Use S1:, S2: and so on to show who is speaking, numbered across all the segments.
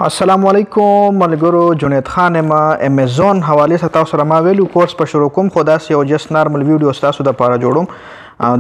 S1: السلام علیکم ملګرو، جنید خان یم. امیزون حوالې سره تاسو سره ما ویلو کورس په شروع کوم، خو داسې یو جست نارمل ویډیو ستاسو دپاره جوړوم.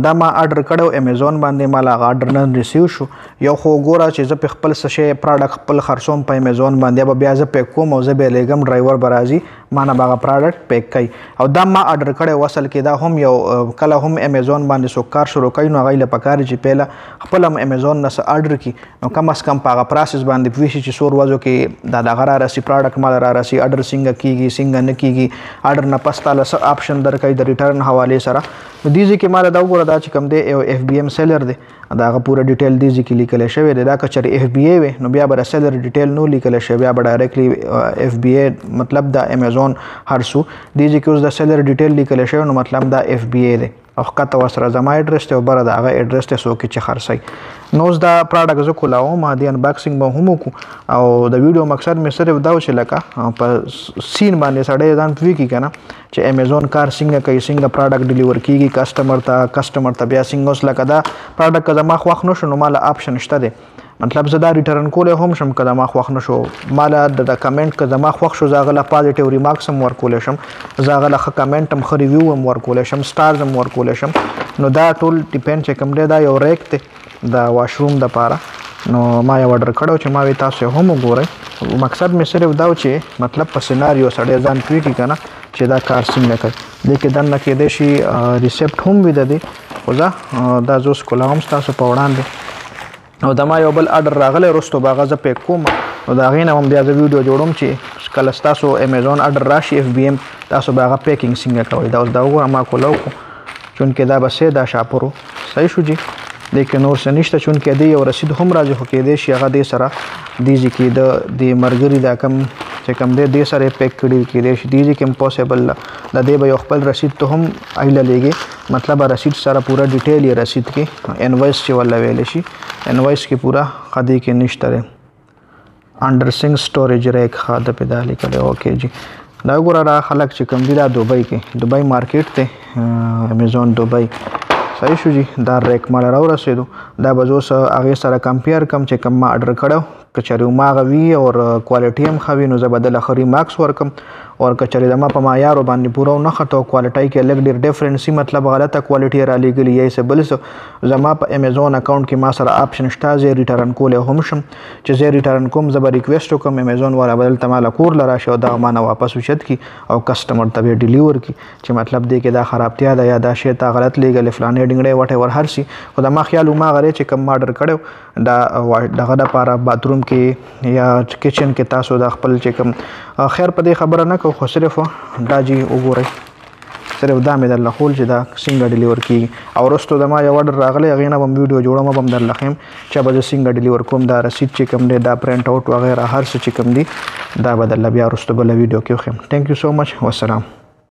S1: دا ما اډر کړی امیزون باندې، ما هغه اډر نن ریسیو شو. یو خو ګوره چې زه په خپل څه شی پراډکټ خپل خرڅوم په امیزون باندې، به بیا زه پیک کوم او زه به یې لیږم، ډرایور به راځي ما نه به هغه پراډکټ پیک کوي. او دا ما اډر کړی و. اصل کې دا هم یو کله هم امیزون باندې څوک کار شروع کوي نو هغوی له پکار چې پهله خپل هم امیزون نه څه اډر کړي، نو کم از کم په هغه پروسس باندې پوه شي چې څو ورځو کې دا دغه رارسي پراډکټ مال رارسي، اډر څنګه کیږي څنګه نه کیږي، اډر نه پس تاله څه آپشن درکوي د ریټرن حوالې سره. نو دې ځای کې ما دا وګوره، دا چې کوم دی یو اف بی ایم سیلر دی، د هغه پوره ډیټیل دې ځای کې لیکلی شوی دی. دا که چېرې اف بی ای وی نو بیا به د سیلر ډیټیل نو لیکلی شوی، بیا به ډایرکټلی اف بی ای مطلب د امیزون هرڅو. دې ځای کې اوس د سیلر ډیټیل لیکلی شوی نو مطلب دا اف بی ای دی، او ښکته ورسره زما ایډرس دی او بره د هغه ایډرس دی څوک چې خرڅوي. نو اوس دا پراډکټ زه کولاوم، دې انباکسینګ به هم وکړو. او د ویډیو مقصد مې صرف دا و چې لکه په سین باندې سړی ځان پوهېږي که نه چې امیزون کار څنګه کوي، څنګه پراډکټ ډیلیور کیږي کسټمر ته بیا څنګه. اوس لکه دا پراډکټ که زما خوښ نه شو نو ما له آپشن شته دی، مطلب زه دا ریټرن کولی هم شم که زما خوښ نه شو. ما له د کمنټ که زما خوښ شو زه هغه له پازیټیو ریمارکس هم ورکولی شم، زه هغه له ښه کمنټ هم ښه ریویو هم ورکولی شم، سټارز هم ورکولی شم. نو دا ټول ډیپینډ چې کوم دی. دا یو ریک دی د واشروم دپاره، نو ما یو اډر کړی چې ما وی تاسو یې هم وګورئ. مقصد مې صرف دا و چې مطلب په سیناریو سړی ځان پوهېږي که نه چې دا کار څنګه کوي. دې کې دننه کیدای شي ریسیپټ هم وي د دې، خو زه دا زه اوس کولاوم ستاسو په وړاندې. او د ما یو بل اډر راغلی وروستو به هغه زه پیک کوم، نو د هغې نه هم بیا زه ویډیو جوړوم چې کله ستاسو امیزون اډر راشي اف بی ایم تاسو به هغه پیکینګ څنګه کوئ. دا اوس دا وګوره ما کولاو کړو چونکې دا به سیده شاپر و. صحیح شو جي. دې کې نور څه نشته چونکې دې یو رسید هم راځي، خو کیدای شي هغه دې سره دې ځای کې د دې ملګري دا کم چې کوم دی دې سره یې پیک کړي وي، کیدای شي دې ځای کې هم پوسیبل ده. د دې به یو خپل رسید ته هم ایله لیږي، مطلب رسید سره پوره ډیټیل یې رسید کې انوایس چې ورله ویلی شي، انوایس کې پوره ښه دې کې نشته دی. انډرسنګ سټوریج ریک ښه ده پې دا لیکلی. اوکې جي. دا وګوره دا خلک چې کوم دي دا دوبۍ کې دوبۍ مارکیټ دی، امیزون دوبۍ. صحیح شو جي. دا ریک مال راورسېدو. دا به زه اوس هغې سره کمپیر کړم چې کوم ما اډر کړی که چېرې هماغه وي او کوالټي هم ښه وي نو زه به دله ښه ریمارکس ورکړم. او که چېرې زما په معیارو باندې پوره ونه ښه او کوالټۍ کې لږ ډېر ډفرنس وي، مطلب غلطه کوالټي یې رالیږلي یا یې څه بل څه، زما په امیزون اکاونټ کې ما سره آپشن شته زه یې ریټرن کولی هم شم. چې زه یې ریټرن کوم زه به ریکویسټ وکړم امیزون والا به دلته ما له کور له راشي او دغه ما نه واپس اوچت کړي او کسټمر ته بیا ډیلیور کړي چې مطلب دې کې دا خرابتیا ده یا دا شی تا غلط لیږلی فلانې ډنګړی وټ ایور هر څه. خو د ما خیال هماغه دی چې کوم ما اډر کړی دا دغه دپاره باتروم کې یا کچن کې تاسو د خپل چې کوم خیر په دې خبره نه کوو، خو صرف دا جي وګورئ، صرف دا مې درله ښول چې دا څنګه ډیلیور کېږي. او وروستو د ما یو اډر راغلی هغې نه به هم ویډیو جوړوم، به هم درله ښیم چې به زه څنګه ډیلیور کوم. دا رسید چې کوم دی دا پرنټ آوټ وغیره هر څه چې کوم دي دا به درله بیا وروستو بله ویډیو کې وښیم. تھینک یو سو مچ. والسلام.